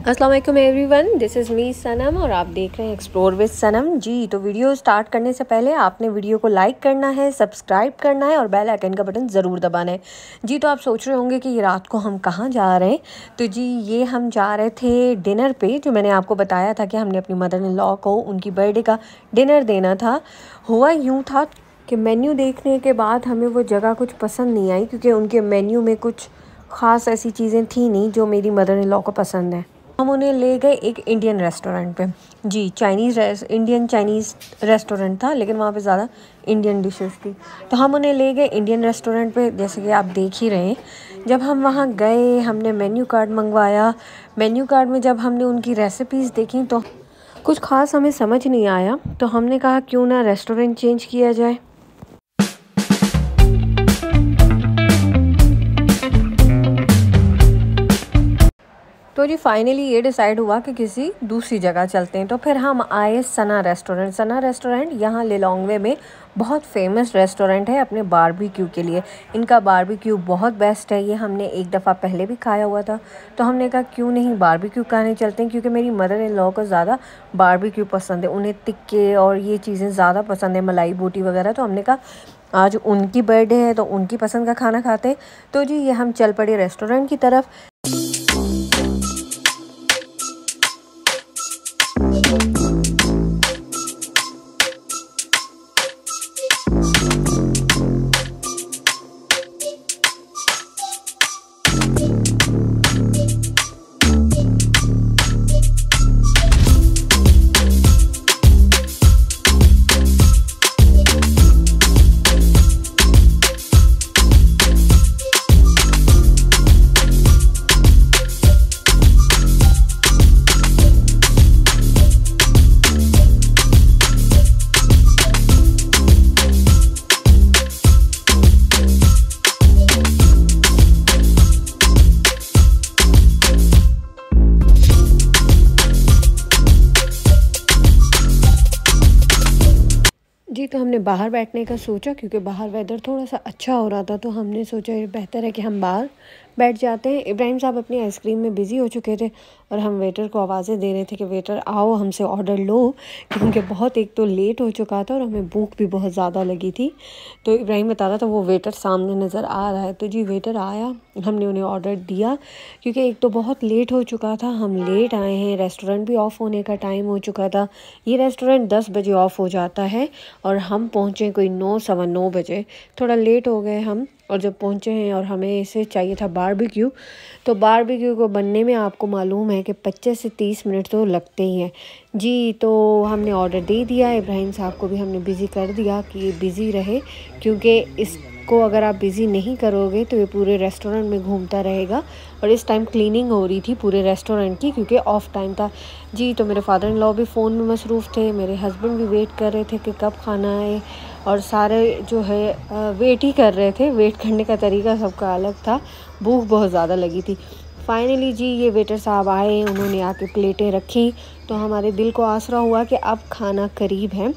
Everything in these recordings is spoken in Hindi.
अस्सलाम वालेकुम एवरीवन, दिस इज़ मी सनम और आप देख रहे हैं एक्सप्लोर विद सनम। जी तो वीडियो स्टार्ट करने से पहले आपने वीडियो को लाइक करना है, सब्सक्राइब करना है और बेल आइकन का बटन ज़रूर दबाना है। जी तो आप सोच रहे होंगे कि ये रात को हम कहाँ जा रहे हैं। तो जी ये हम जा रहे थे डिनर पे, जो मैंने आपको बताया था कि हमने अपनी मदर इन लॉ को उनकी बर्थडे का डिनर देना था। हुआ यूँ था कि मेन्यू देखने के बाद हमें वो जगह कुछ पसंद नहीं आई, क्योंकि उनके मेन्यू में कुछ ख़ास ऐसी चीज़ें थी नहीं जो मेरी मदर इन लॉ को पसंद है। हम उन्हें ले गए एक इंडियन रेस्टोरेंट पे। जी इंडियन चाइनीज़ रेस्टोरेंट था, लेकिन वहाँ पे ज़्यादा इंडियन डिशेस थी। तो हम उन्हें ले गए इंडियन रेस्टोरेंट पे, जैसे कि आप देख ही रहे हैं। जब हम वहाँ गए, हमने मेन्यू कार्ड मंगवाया। मेन्यू कार्ड में जब हमने उनकी रेसिपीज़ देखी तो कुछ ख़ास हमें समझ नहीं आया। तो हमने कहा क्यों ना रेस्टोरेंट चेंज किया जाए। तो जी फाइनली ये डिसाइड हुआ कि किसी दूसरी जगह चलते हैं। तो फिर हम आए सना रेस्टोरेंट। सना रेस्टोरेंट यहाँ लिलोंगवे में बहुत फेमस रेस्टोरेंट है अपने बारबेक्यू के लिए। इनका बारबेक्यू बहुत बेस्ट है। ये हमने एक दफ़ा पहले भी खाया हुआ था। तो हमने कहा क्यों नहीं बारबेक्यू खाने चलते हैं, क्योंकि मेरी मदर इन लॉ को ज़्यादा बारबेक्यू पसंद है। उन्हें टिक्के और ये चीज़ें ज़्यादा पसंद है, मलाई बोटी वगैरह। तो हमने कहा आज उनकी बर्थडे है तो उनकी पसंद का खाना खाते हैं। तो जी ये हम चल पड़े रेस्टोरेंट की तरफ। जी तो हमने बाहर बैठने का सोचा, क्योंकि बाहर वेदर थोड़ा सा अच्छा हो रहा था। तो हमने सोचा ये बेहतर है कि हम बाहर बैठ जाते हैं। इब्राहिम साहब अपनी आइसक्रीम में बिज़ी हो चुके थे और हम वेटर को आवाज़ें दे रहे थे कि वेटर आओ हमसे ऑर्डर लो, क्योंकि बहुत एक तो लेट हो चुका था और हमें भूख भी बहुत ज़्यादा लगी थी। तो इब्राहिम बता रहा था वो वेटर सामने नज़र आ रहा है। तो जी वेटर आया, हमने उन्हें ऑर्डर दिया, क्योंकि एक तो बहुत लेट हो चुका था, हम लेट आए हैं, रेस्टोरेंट भी ऑफ़ होने का टाइम हो चुका था। ये रेस्टोरेंट 10 बजे ऑफ़ हो जाता है और हम पहुँचे कोई 9 सवा 9 बजे। थोड़ा लेट हो गए हम, और जब पहुँचे हैं और हमें इसे चाहिए था बारबेक्यू। तो बारबेक्यू को बनने में आपको मालूम है कि 25 से 30 मिनट तो लगते ही हैं। जी तो हमने ऑर्डर दे दिया। इब्राहिम साहब को भी हमने बिज़ी कर दिया कि ये बिज़ी रहे, क्योंकि इसको अगर आप बिज़ी नहीं करोगे तो ये पूरे रेस्टोरेंट में घूमता रहेगा। और इस टाइम क्लीनिंग हो रही थी पूरे रेस्टोरेंट की, क्योंकि ऑफ़ टाइम था। जी तो मेरे फादर इन लॉ भी फ़ोन में मसरूफ़ थे, मेरे हस्बैंड भी वेट कर रहे थे कि कब खाना आए, और सारे जो है वेट ही कर रहे थे। वेट करने का तरीका सबका अलग था, भूख बहुत ज़्यादा लगी थी। फाइनली जी ये वेटर साहब आए, उन्होंने आके प्लेटें रखी। तो हमारे दिल को आसरा हुआ कि अब खाना करीब है,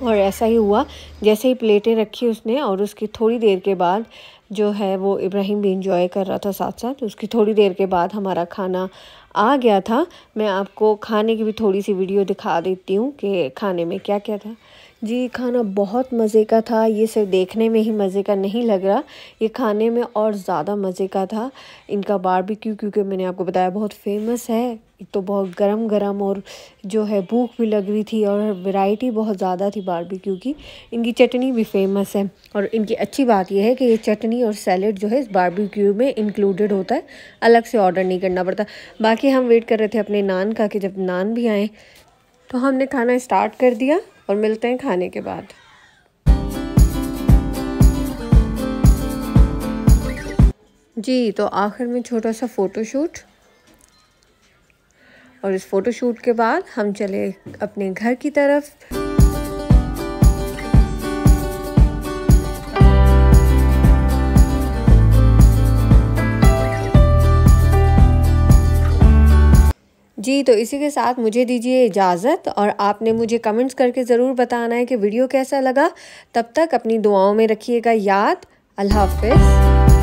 और ऐसा ही हुआ। जैसे ही प्लेटें रखी उसने, और उसकी थोड़ी देर के बाद जो है वो इब्राहिम भी इंजॉय कर रहा था साथ साथ, उसकी थोड़ी देर के बाद हमारा खाना आ गया था। मैं आपको खाने की भी थोड़ी सी वीडियो दिखा देती हूँ कि खाने में क्या क्या था। जी खाना बहुत मज़े का था। ये सिर्फ देखने में ही मज़े का नहीं लग रहा, ये खाने में और ज़्यादा मज़े का था। इनका बारबेक्यू, क्योंकि मैंने आपको बताया बहुत फेमस है, एक तो बहुत गरम गरम, और जो है भूख भी लग रही थी, और वैरायटी बहुत ज़्यादा थी बारबेक्यू की। इनकी चटनी भी फेमस है, और इनकी अच्छी बात यह है कि ये चटनी और सैलेड जो है इस बारबेक्यू में इंक्लूडेड होता है, अलग से ऑर्डर नहीं करना पड़ता। बाकी हम वेट कर रहे थे अपने नान का कि जब नान भी आए। तो हमने खाना स्टार्ट कर दिया और मिलते हैं खाने के बाद। जी तो आखिर में छोटा सा फ़ोटोशूट, और इस फ़ोटोशूट के बाद हम चले अपने घर की तरफ। जी तो इसी के साथ मुझे दीजिए इजाज़त, और आपने मुझे कमेंट्स करके ज़रूर बताना है कि वीडियो कैसा लगा। तब तक अपनी दुआओं में रखिएगा याद। अल्लाह हाफ़िज़।